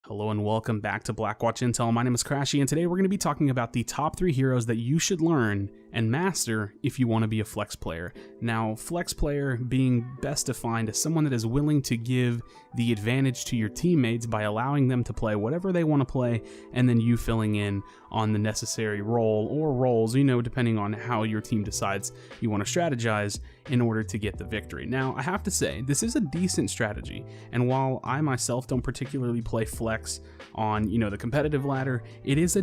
Hello and welcome back to Blackwatch Intel. My name is Crashy, and today we're going to be talking about the top 3 heroes that you should learn and master if you want to be a flex player. Now, flex player being best defined as someone that is willing to give the advantage to your teammates by allowing them to play whatever they want to play, and then you filling in on the necessary role or roles, depending on how your team decides you want to strategize in order to get the victory. Now, I have to say, this is a decent strategy, and while I myself don't particularly play flex on, the competitive ladder, it is a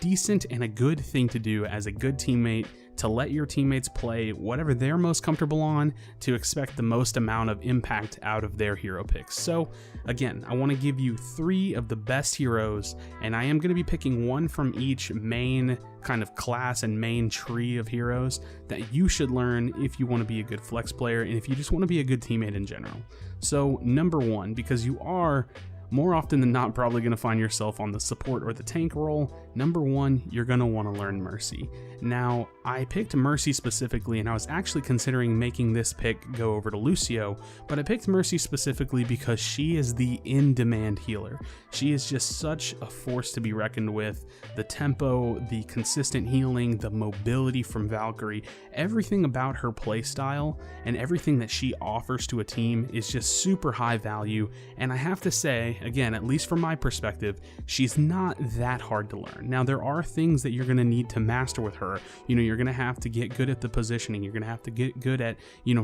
decent and a good thing to do as a good teammate, to let your teammates play whatever they're most comfortable on, to expect the most amount of impact out of their hero picks. So again, I want to give you 3 of the best heroes, and I am going to be picking one from each main kind of class and main tree of heroes that you should learn if you want to be a good flex player and if you just want to be a good teammate in general. So number 1, because you are more often than not probably going to find yourself on the support or the tank role, number 1, you're going to want to learn Mercy. Now, I picked Mercy specifically, and I was actually considering making this pick go over to Lucio, but I picked Mercy specifically because she is the in-demand healer. She is just such a force to be reckoned with. The tempo, the consistent healing, the mobility from Valkyrie, everything about her playstyle and everything that she offers to a team is just super high value, and I have to say, again, at least from my perspective, she's not that hard to learn. Now, there are things that you're going to need to master with her. You're going to have to get good at the positioning. You're going to have to get good at,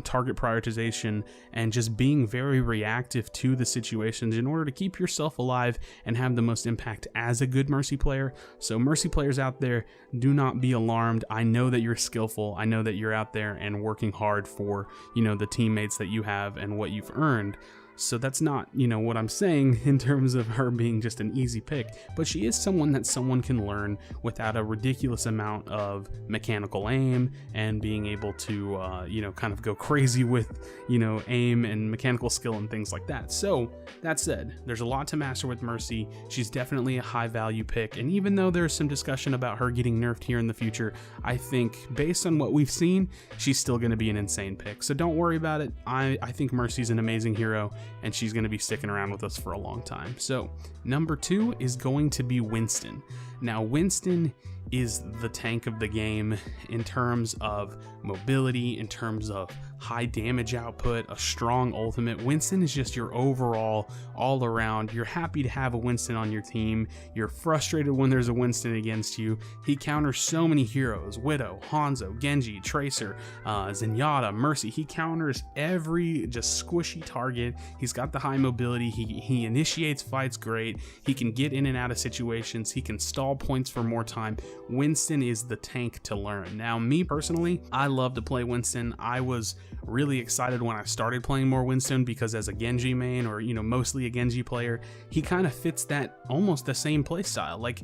target prioritization and just being very reactive to the situations in order to keep yourself alive and have the most impact as a good Mercy player. So Mercy players out there, do not be alarmed. I know that you're skillful. I know that you're out there and working hard for, the teammates that you have and what you've earned. So that's not, what I'm saying in terms of her being just an easy pick, but she is someone that someone can learn without a ridiculous amount of mechanical aim and being able to, kind of go crazy with, aim and mechanical skill and things like that. So that said, there's a lot to master with Mercy. She's definitely a high value pick, and even though there's some discussion about her getting nerfed here in the future, I think based on what we've seen, she's still going to be an insane pick. So don't worry about it. I think Mercy's an amazing hero, and she's going to be sticking around with us for a long time. So number 2 is going to be Winston. Now, Winston is the tank of the game in terms of mobility, in terms of high damage output, a strong ultimate. Winston is just your overall, all around. You're happy to have a Winston on your team. You're frustrated when there's a Winston against you. He counters so many heroes: Widow, Hanzo, Genji, Tracer, Zenyatta, Mercy. He counters every just squishy target. He's got the high mobility. He initiates fights great. He can get in and out of situations. He can stall points for more time. Winston is the tank to learn. Now, me personally, I love to play Winston. I was really excited when I started playing more Winston because as a Genji main, or mostly a Genji player, he kind of fits that almost the same play style. Like,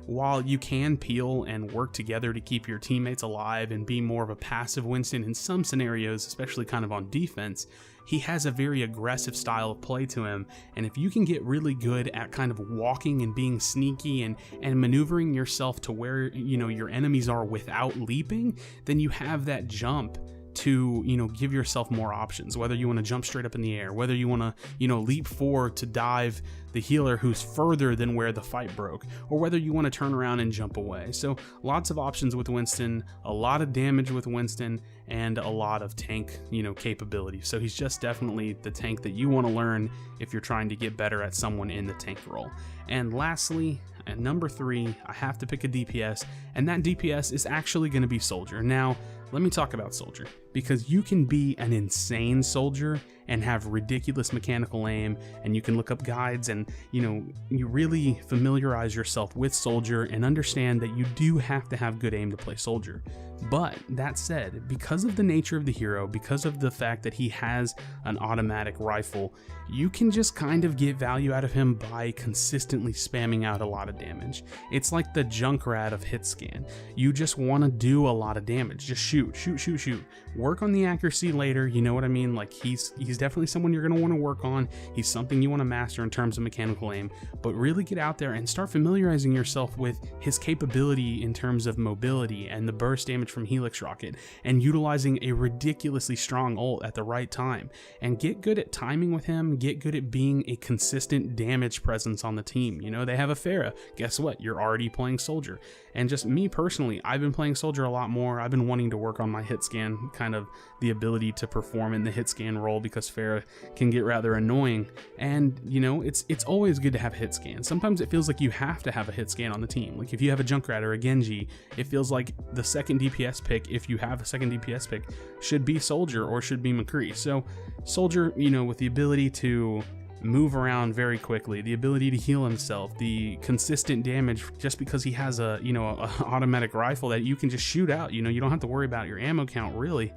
while you can peel and work together to keep your teammates alive and be more of a passive Winston in some scenarios, especially kind of on defense, he has a very aggressive style of play to him, and if you can get really good at kind of walking and being sneaky and maneuvering yourself to where your enemies are without leaping, then you have that jump to give yourself more options, whether you want to jump straight up in the air, whether you want to leap forward to dive the healer who's further than where the fight broke, or whether you want to turn around and jump away. So lots of options with Winston, a lot of damage with Winston, and a lot of tank capability. So he's just definitely the tank that you want to learn if you're trying to get better at someone in the tank role. And lastly, at number 3, I have to pick a DPS, and that DPS is actually going to be Soldier. Now, let me talk about Soldier, because you can be an insane Soldier and have ridiculous mechanical aim, and you can look up guides and you really familiarize yourself with Soldier and understand that you do have to have good aim to play Soldier. But that said, because of the nature of the hero, because of the fact that he has an automatic rifle, you can just kind of get value out of him by consistently spamming out a lot of damage. It's like the Junkrat of hit scan. You just want to do a lot of damage. Just shoot. shoot. Work on the accuracy later, you know what I mean? Like, he's definitely someone you're going to want to work on. He's something you want to master in terms of mechanical aim, but really get out there and start familiarizing yourself with his capability in terms of mobility and the burst damage from Helix Rocket, and utilizing a ridiculously strong ult at the right time. And get good at timing with him, get good at being a consistent damage presence on the team. You know, they have a Pharah. Guess what? You're already playing Soldier. And just me personally, I've been playing Soldier a lot more. I've been wanting to work on my hit scan, kind of the ability to perform in the hit scan role, because Pharah can get rather annoying. And you know, it's always good to have a hit scan. Sometimes it feels like you have to have a hit scan on the team. Like if you have a Junkrat or a Genji, it feels like the second DPS pick, if you have a second DPS pick, should be Soldier or should be McCree. So Soldier, you know, with the ability to move around very quickly, the ability to heal himself, the consistent damage, just because he has a, you know, a automatic rifle that you can just shoot out, you know, you don't have to worry about your ammo count really.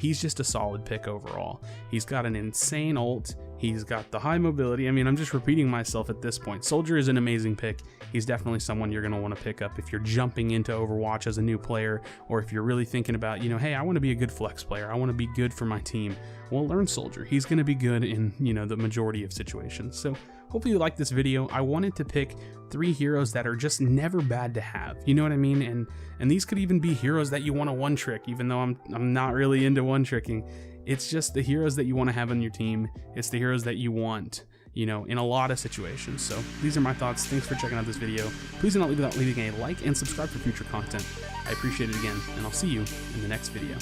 He's just a solid pick overall. He's got an insane ult. He's got the high mobility. I mean, I'm just repeating myself at this point. Soldier is an amazing pick. He's definitely someone you're going to want to pick up if you're jumping into Overwatch as a new player, or if you're really thinking about, you know, hey, I want to be a good flex player. I want to be good for my team. Well, learn Soldier. He's going to be good in, you know, the majority of situations. So hopefully you liked this video. I wanted to pick 3 heroes that are just never bad to have. You know what I mean? And these could even be heroes that you want to one trick, even though I'm not really into one tricking. It's just the heroes that you want to have on your team. It's the heroes that you want, you know, in a lot of situations. So these are my thoughts. Thanks for checking out this video. Please do not leave without leaving a like and subscribe for future content. I appreciate it again, and I'll see you in the next video.